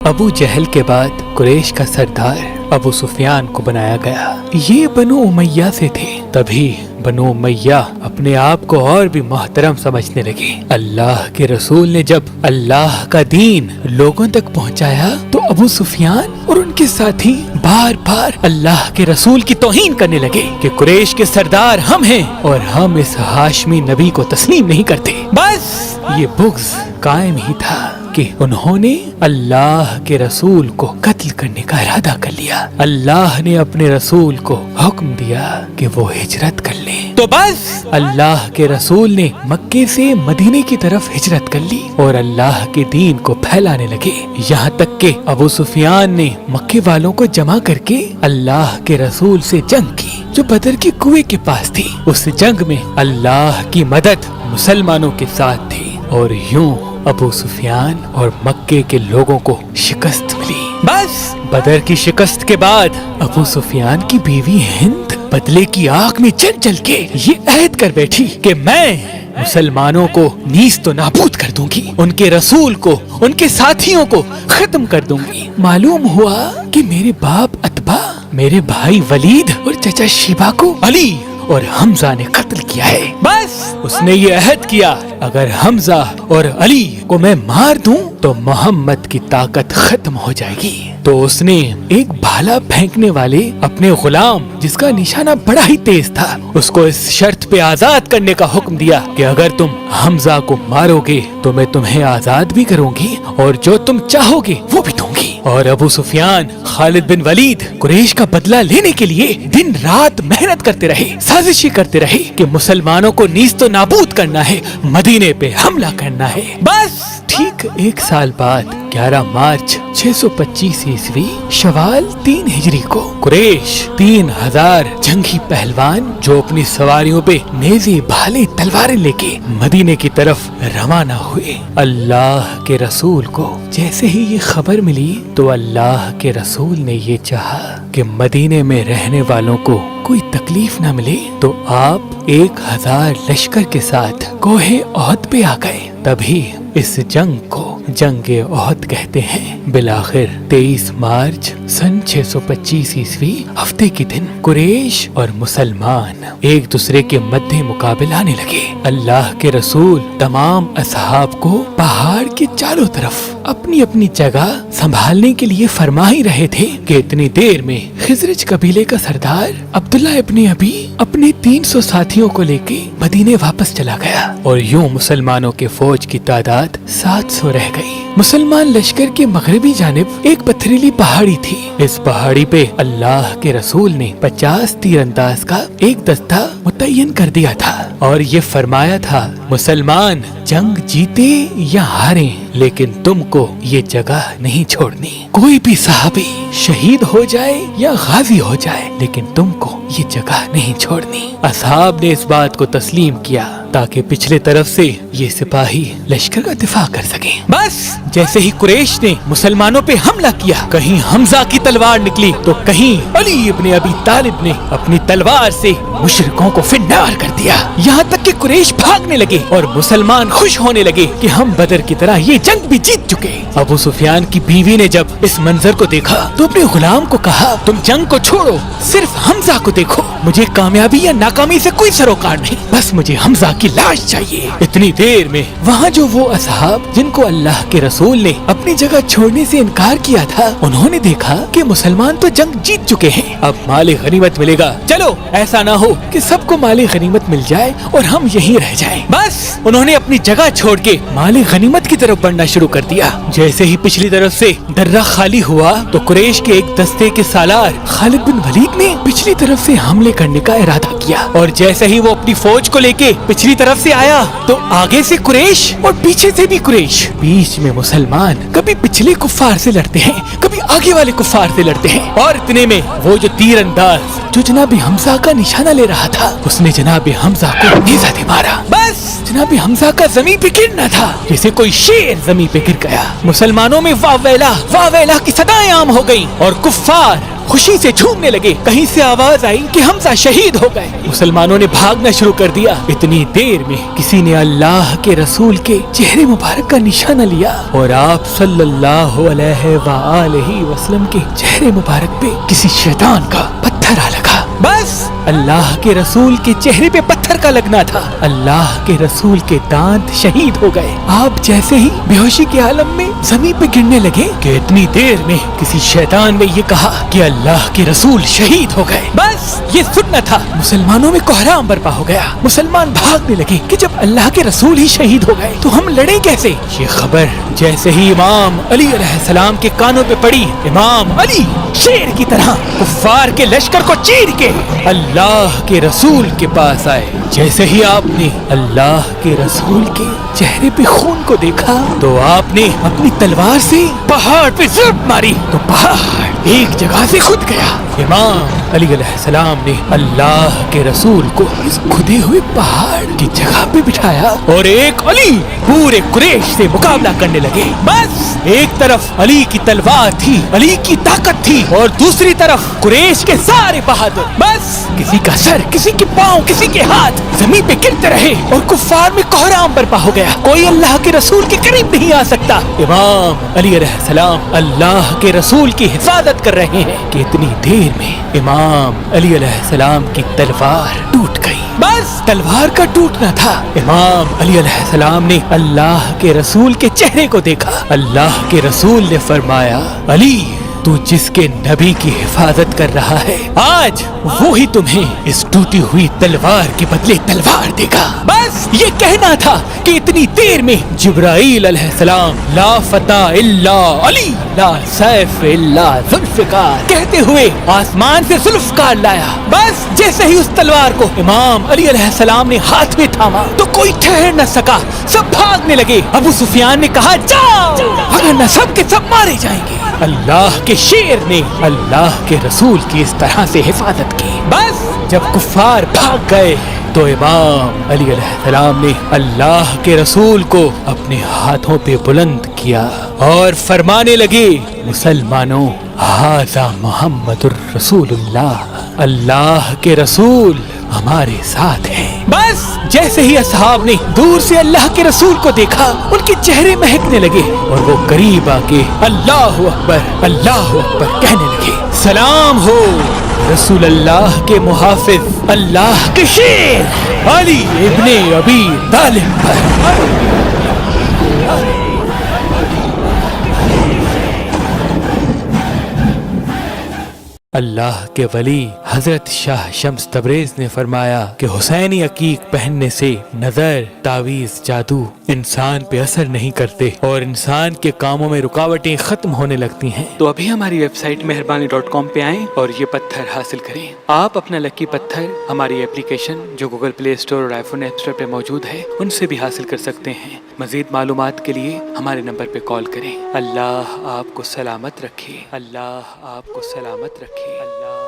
ابو جہل کے بعد قریش کا سردار ابو سفیان کو بنایا گیا۔ یہ بنو امیہ سے تھے، تبھی بنو امیہ اپنے آپ کو اور بھی محترم سمجھنے لگے۔ اللہ کے رسول نے جب اللہ کا دین لوگوں تک پہنچایا تو ابو سفیان اور ان کے ساتھی بار بار اللہ کے رسول کی توہین کرنے لگے کہ قریش کے سردار ہم ہیں اور ہم اس ہاشمی نبی کو تسلیم نہیں کرتے۔ بس یہ بغض قائم ہی تھا کہ انہوں نے اللہ کے رسول کو قتل کرنے کا ارادہ کر لیا۔ اللہ نے اپنے رسول کو حکم دیا کہ وہ ہجرت کر لیں، تو بس اللہ کے رسول نے مکے سے مدینے کی طرف ہجرت کر لی اور اللہ کے دین کو پھیلانے لگے، یہاں تک کہ ابو سفیان نے مکے والوں کو جمع کر کے اللہ کے رسول سے جنگ کی جو بدر کے کنویں کے پاس تھی۔ اس جنگ میں اللہ کی مدد مسلمانوں کے ساتھ تھی اور یوں ابو سفیان اور مکے کے لوگوں کو شکست ملی۔ بس بدر کی شکست کے بعد ابو سفیان کی بیوی ہند بدلے کی آگ میں جل جل کے یہ عہد کر بیٹھی کہ میں مسلمانوں کو نیست و نابود کر دوں گی، ان کے رسول کو، ان کے ساتھیوں کو ختم کر دوں گی۔ معلوم ہوا کہ میرے باپ عتبہ، میرے بھائی ولید اور چچا شیبہ کو علی اور حمزہ نے قتل کیا ہے۔ بس اس نے یہ عہد کیا اگر حمزہ اور علی کو میں مار دوں تو محمد کی طاقت ختم ہو جائے گی۔ تو اس نے ایک بھالا پھینکنے والے اپنے غلام جس کا نشانہ بڑا ہی تیز تھا، اس کو اس شرط پہ آزاد کرنے کا حکم دیا کہ اگر تم حمزہ کو مارو گے تو میں تمہیں آزاد بھی کروں گی اور جو تم چاہو گے وہ بھی دوں گی۔ اور ابو سفیان، خالد بن ولید قریش کا بدلہ لینے کے لیے دن رات محنت کرتے رہے، سازشیں کرتے رہے کہ مسلمانوں کو نیست و نابود کرنا ہے، مدینے پہ حملہ کرنا ہے۔ بس ٹھیک 1 سال بعد 11 مارچ 625 عیسوی شوال 3 ہجری کو قریش 3000 جنگی پہلوان جو اپنی سواریوں پہ نیزے، بھالے، تلواریں لے کے مدینے کی طرف روانہ ہوئے۔ اللہ کے رسول کو جیسے ہی یہ خبر ملی تو اللہ کے رسول نے یہ چاہا کہ مدینے میں رہنے والوں کو کوئی تکلیف نہ ملے، تو آپ 1000 لشکر کے ساتھ کوہ احد پہ آ گئے۔ تبھی اس جنگ کو جنگ احد کہتے ہیں۔ بالآخر 23 مارچ سن 625 عیسوی ہفتے کے دن قریش اور مسلمان ایک دوسرے کے مدِ مقابل آنے لگے۔ اللہ کے رسول تمام اصحاب کو پہاڑ کے چاروں طرف اپنی اپنی جگہ سنبھالنے کے لیے فرما ہی رہے تھے کہ اتنی دیر میں خزرج قبیلے کا سردار عبداللہ ابن ابی اپنے 300 ساتھیوں کو لے کے مدینے واپس چلا گیا اور یوں مسلمانوں کے فوج کی تعداد 700 رہ گئی۔ مسلمان لشکر کے مغربی جانب ایک پتھریلی پہاڑی تھی۔ اس پہاڑی پہ اللہ کے رسول نے 50 تیر انداز کا ایک دستہ متعین کر دیا تھا اور یہ فرمایا تھا مسلمان جنگ جیتے یا ہاریں لیکن تم کو یہ جگہ نہیں چھوڑنی، کوئی بھی صحابی شہید ہو جائے یا غازی ہو جائے لیکن تم کو یہ جگہ نہیں چھوڑنی۔ اصحاب نے اس بات کو تسلیم کیا تاکہ پچھلے طرف سے یہ سپاہی لشکر کا دفاع کر سکیں۔ بس جیسے ہی قریش نے مسلمانوں پہ حملہ کیا، کہیں حمزہ کی تلوار نکلی تو کہیں علی ابن ابی طالب نے اپنی تلوار سے مشرکوں کو فنار کر دیا، یہاں تک کہ قریش بھاگنے لگے اور مسلمان خوش ہونے لگے کہ ہم بدر کی طرح یہ جنگ بھی جیت چکے۔ ابو سفیان کی بیوی نے جب اس منظر کو دیکھا تو اپنے غلام کو کہا تم جنگ کو چھوڑو، صرف حمزہ کو دیکھو، مجھے کامیابی یا ناکامی سے کوئی سروکار نہیں، بس مجھے حمزہ کی لاش چاہیے۔ اتنی دیر میں وہاں جو وہ اصحاب جن کو اللہ کے رسول نے اپنی جگہ چھوڑنے سے انکار کیا تھا، انہوں نے دیکھا کہ مسلمان تو جنگ جیت چکے ہیں، اب مال غنیمت ملے گا، چلو ایسا نہ ہو کہ سب کو مال غنیمت مل جائے اور ہم یہیں رہ جائیں۔ بس انہوں نے اپنی جگہ چھوڑ کے مال غنیمت کی طرف بڑھنا شروع کر دیا۔ جیسے ہی پچھلی طرف سے درہ خالی ہوا تو قریش کے ایک دستے کے سالار خالد بن ولید نے پچھلی طرف سے حملے کرنے کا ارادہ کیا اور جیسے ہی وہ اپنی فوج کو لے کے پچھلی طرف سے آیا تو آگے سے قریش اور پیچھے سے بھی قریش، بیچ میں مسلمان کبھی پچھلے کفار سے لڑتے ہیں، کبھی آگے والے کفار سے لڑتے ہیں، اور اتنے میں وہ جو تیر انداز جو جناب حمزہ کا نشانہ لے رہا تھا اس نے جناب حمزہ کو نیزہ دے مارا۔ بس جناب حمزہ کا زمین پہ گرنا تھا جیسے کوئی شیر زمین پہ گر گیا۔ مسلمانوں میں واہ ویلا کی صدائیں عام ہو گئیں اور کفار خوشی سے جھومنے لگے. کہیں سے آواز آئی کہ حمزہ شہید ہو گئے. مسلمانوں نے بھاگنا شروع کر دیا. اتنی دیر میں کسی نے اللہ کے رسول کے چہرے مبارک کا نشانہ لیا اور آپ صلی اللہ علیہ وآلہ وسلم کے چہرے مبارک پہ کسی شیطان کا پتھر آ لگا. بس اللہ کے رسول کے چہرے پہ پتھر کا لگنا تھا. اللہ کے رسول کے دانت شہید ہو گئے. آپ جیسے ہی بے ہوشی کے عالم میں زمین پہ گرنے لگے کہ اتنی دیر میں کسی شیطان نے یہ کہا کہ اللہ کے رسول شہید ہو گئے. بس یہ سننا تھا. مسلمانوں میں کوہرام برپا ہو گیا. مسلمان بھاگنے لگے کہ جب اللہ کے رسول ہی شہید ہو گئے تو ہم لڑیں کیسے. یہ خبر جیسے ہی امام علی علیہ السلام کے کانوں پہ پڑی، امام علی شیر کی طرح کفار کے لشکر کو چیر کے اللہ کے رسول کے پاس آئے. جیسے ہی آپ نے اللہ کے رسول کے چہرے پہ خون کو دیکھا تو آپ نے اپنی تلوار سے پہاڑ پہ ضرب ماری تو پہاڑ ایک جگہ سے کھد گیا. امام علی علیہ السلام نے اللہ کے رسول کو اس کھدے ہوئے پہاڑ کی جگہ پہ بٹھایا اور ایک علی پورے قریش سے مقابلہ کرنے لگے. بس ایک طرف علی کی تلوار تھی، علی کی طاقت تھی، اور دوسری طرف قریش کے سارے بہادر. بس کسی کا سر، کسی کے پاؤں، کسی کے ہاتھ زمین پہ گرتے رہے اور کفار میں کوہرام برپا ہو گیا. کوئی اللہ کے رسول کے قریب نہیں آ سکتا. امام علی علیہ السلام اللہ کے رسول کی حفاظت کر رہے ہیں کہ اتنی دیر میں امام علی علیہ السلام کی تلوار ٹوٹ گئی. بس تلوار کا ٹوٹنا تھا. امام علی علیہ السلام نے اللہ کے رسول کے چہرے کو دیکھا. اللہ کے رسول نے فرمایا، علی تو جس کے نبی کی حفاظت کر رہا ہے آج وہی تمہیں اس ٹوٹی ہوئی تلوار کے بدلے تلوار دے گا. بس یہ کہنا تھا کہ اتنی دیر میں جبرائیل علیہ السلام لا فتح الا علی لا سیف الا ذوالفقار کہتے ہوئے آسمان سے ذوالفقار لایا. بس جیسے ہی اس تلوار کو امام علی علیہ السلام نے ہاتھ میں تھاما تو کوئی ٹھہر نہ سکا. سب بھاگنے لگے. ابو سفیان نے کہا جاؤ ورنہ سب کے سب مارے جائیں گے. اللہ کے شیر نے اللہ کے رسول کی اس طرح سے حفاظت کی. بس جب کفار بھاگ گئے تو امام علی علیہ السلام نے اللہ کے رسول کو اپنے ہاتھوں پہ بلند کیا اور فرمانے لگے، مسلمانوں ھذا محمد الرسول اللہ، اللہ کے رسول ہمارے ساتھ ہیں. بس جیسے ہی اصحاب نے دور سے اللہ کے رسول کو دیکھا ان کے چہرے مہکنے لگے اور وہ قریب آ کے اللہ اکبر کہنے لگے. سلام ہو رسول اللہ کے محافظ، اللہ کے شیر علی ابن ابی طالب پر. اللہ کے ولی حضرت شاہ شمس تبریز نے فرمایا کہ حسینی عقیق پہننے سے نظر، تعویذ، جادو انسان پہ اثر نہیں کرتے اور انسان کے کاموں میں رکاوٹیں ختم ہونے لگتی ہیں. تو ابھی ہماری ویب سائٹ مہربانی.com پہ آئیں اور یہ پتھر حاصل کریں. آپ اپنا لکی پتھر ہماری اپلیکیشن جو گوگل پلے اسٹور اور آئی فون ایپ اسٹور پہ موجود ہے ان سے بھی حاصل کر سکتے ہیں. مزید معلومات کے لیے ہمارے نمبر پہ کال کریں. اللہ آپ کو سلامت رکھے. اللہ آپ کو سلامت رکھے. اللہ